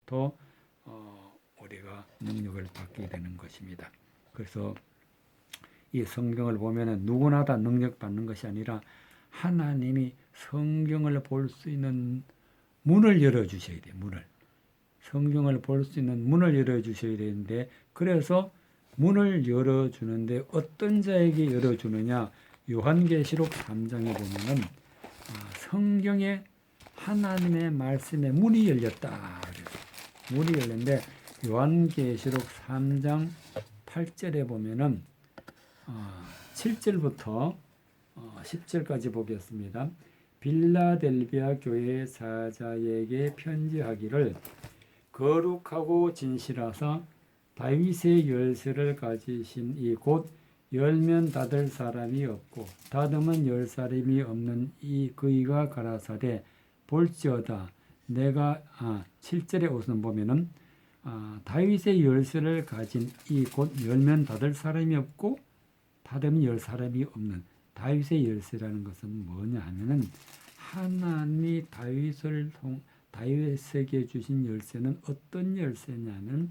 더 우리가 능력을 받게 되는 것입니다. 그래서 이 성경을 보면은 누구나 다 능력 받는 것이 아니라 하나님이 성경을 볼 수 있는 문을 열어 주셔야 돼요. 성경을 볼 수 있는 문을 열어 주셔야 되는데, 그래서 문을 열어 주는데 어떤 자에게 열어 주느냐? 요한계시록 3장에 보면은 성경에 하나님의 말씀에 문이 열렸다. 문이 열렸는데 요한계시록 3장 8절에 보면은 7절부터 10절까지 보겠습니다. 빌라델비아 교회 사자에게 편지하기를, 거룩하고 진실하사 다윗의 열쇠를 가지신 이 곧 열면 닫을 사람이 없고 닫으면 열 사람이 없는 이 그이가 가라사대, 볼지어다 내가 7절에 우선 보면은 다윗의 열쇠를 가진 이 곧 열면 닫을 사람이 없고 닫으면 열 사람이 없는 다윗의 열쇠라는 것은 뭐냐 하면은, 하나님이 다윗에게 주신 열쇠는 어떤 열쇠냐면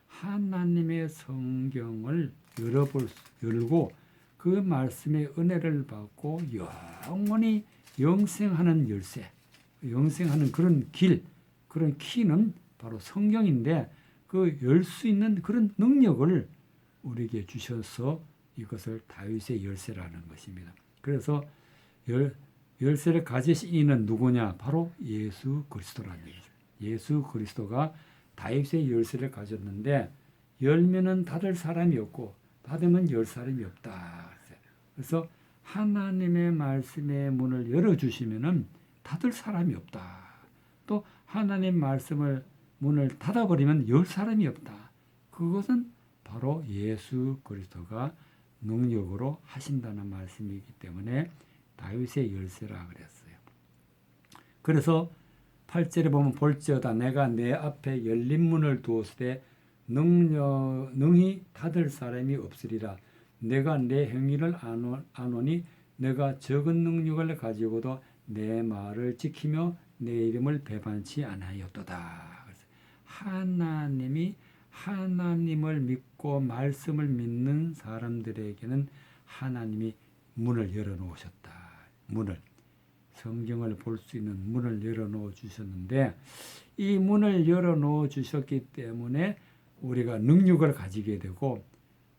하나님의 성경을 열고 그 말씀의 은혜를 받고 영원히 영생하는 열쇠, 영생하는 그런 길, 그런 키는 바로 성경인데, 그 열 수 있는 그런 능력을 우리에게 주셔서 이것을 다윗의 열쇠라는 것입니다. 그래서 열쇠를 가지신 이는 누구냐? 바로 예수 그리스도라는 얘기죠. 예수 그리스도가 다윗의 열쇠를 가졌는데 열면은 닫을 사람이 없고 닫으면 열 사람이 없다. 그래서 하나님의 말씀의 문을 열어주시면은 닫을 사람이 없다. 또 하나님 말씀을 문을 닫아버리면 열 사람이 없다. 그것은 바로 예수 그리스도가 능력으로 하신다는 말씀이기 때문에 다윗의 열쇠라 그랬어요. 그래서 8절에 보면 볼지어다 내가 내 앞에 열린 문을 두었으되 능히 닫을 사람이 없으리라. 내가 내 행위를 아노니 내가 적은 능력을 가지고도 내 말을 지키며 내 이름을 배반치 아니하였도다. 하나님이 하나님을 믿고 말씀을 믿는 사람들에게는 하나님이 문을 열어놓으셨다. 성경을 볼 수 있는 문을 열어놓아 주셨는데, 이 문을 열어놓아 주셨기 때문에 우리가 능력을 가지게 되고,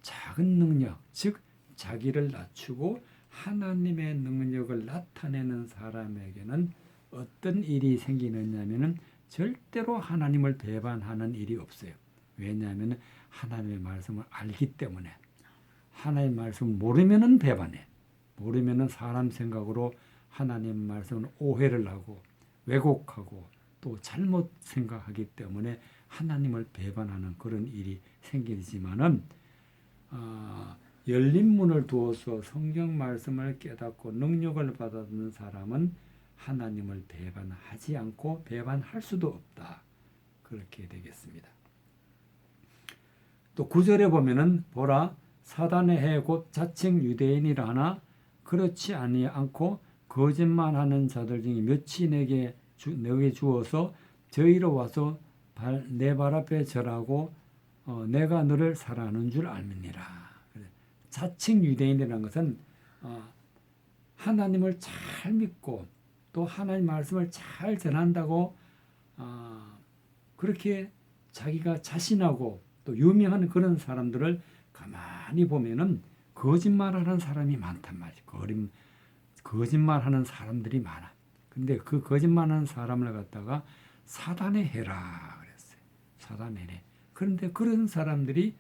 작은 능력, 즉 자기를 낮추고 하나님의 능력을 나타내는 사람에게는 어떤 일이 생기느냐면은 절대로 하나님을 배반하는 일이 없어요. 왜냐하면 하나님의 말씀을 알기 때문에. 하나님의 말씀을 모르면은 배반해. 모르면은 사람 생각으로 하나님 말씀을 오해를 하고 왜곡하고 또 잘못 생각하기 때문에 하나님을 배반하는 그런 일이 생기지만은 열린 문을 두어서 성경 말씀을 깨닫고 능력을 받는 사람은 하나님을 배반하지 않고 배반할 수도 없다. 그렇게 되겠습니다. 또 9절에 보면은 보라 사단의 해 곧 자칭 유대인이라 하나 그렇지 않고 거짓말하는 자들 중에 몇이 내게 주어서 저희로 와서 내 발 앞에 절하고 내가 너를 사랑하는 줄 알미니라. 자칭 유대인이라는 것은 하나님을 잘 믿고 또 하나님 말씀을 잘 전한다고 그렇게 자기가 자신하고 또 유명한 그런 사람들을 가만히 보면은 거짓말하는 사람이 많단 말이죠. 거짓말하는 사람들이 많아. 근데 그 거짓말하는 사람을 갖다가 사단의 해라 그랬어요. 사단의 해. 그런데 그런 사람들이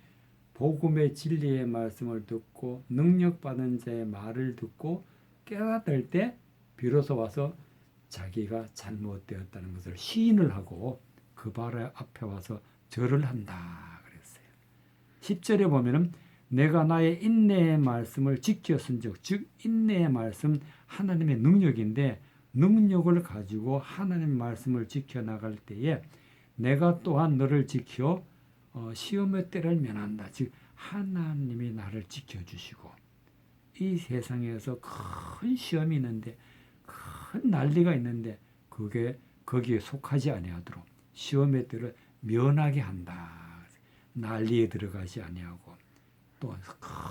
복음의 진리의 말씀을 듣고 능력받은 자의 말을 듣고 깨닫을 때 비로소 와서 자기가 잘못되었다는 것을 시인을 하고 그 발 앞에 와서 절을 한다 그랬어요. 10절에 보면은 내가 나의 인내의 말씀을 지켰은즉, 즉 인내의 말씀 하나님의 능력인데 능력을 가지고 하나님의 말씀을 지켜나갈 때에 내가 또한 너를 지켜 시험의 때를 면한다. 즉 하나님이 나를 지켜주시고 이 세상에서 큰 시험이 있는데 큰 난리가 있는데 그게 거기에 속하지 아니하도록 시험의 때를 면하게 한다. 난리에 들어가지 아니하고 또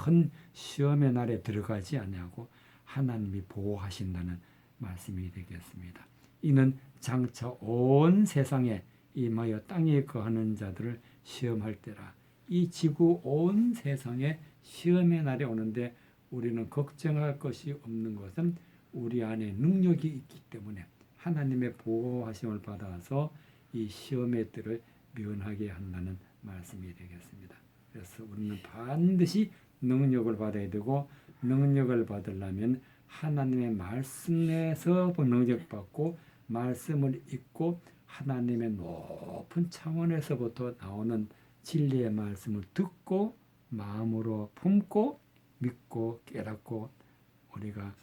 큰 시험의 날에 들어가지 아니하고 하나님이 보호하신다는 말씀이 되겠습니다. 이는 장차 온 세상에 임하여 땅에 거하는 자들을 시험할 때라. 이 지구 온 세상에 시험의 날이 오는데 우리는 걱정할 것이 없는 것은 우리 안에 능력이 있기 때문에 하나님의 보호하심을 받아서 이 시험의 때를 면하게 한다는 말씀이 되겠습니다. 그래서 우리는 반드시 능력을 받아야 되고 능력을 받으려면 하나님의 말씀 내에서 능력받고 말씀을 읽고 하나님의 높은 차원에서부터 나오는 진리의 말씀을 듣고 마음으로 품고 믿고 깨닫고 우리가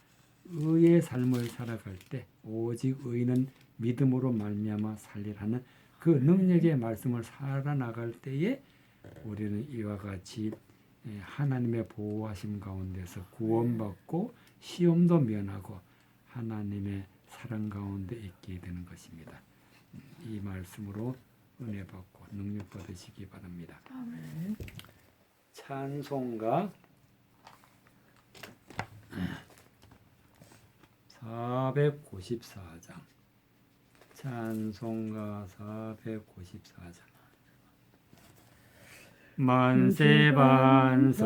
의의 삶을 살아갈 때 오직 의는 믿음으로 말미암아 살리라는 그 능력의 말씀을 살아나갈 때에 우리는 이와 같이 하나님의 보호하심 가운데서 구원받고 시험도 면하고 하나님의 사랑 가운데 있게 되는 것입니다. 이 말씀으로 은혜 받고 능력 받으시기 바랍니다. 아멘. 찬송가 494장 찬송가 494장 만세반석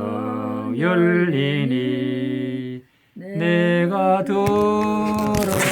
열리니 내가 들어갑니다.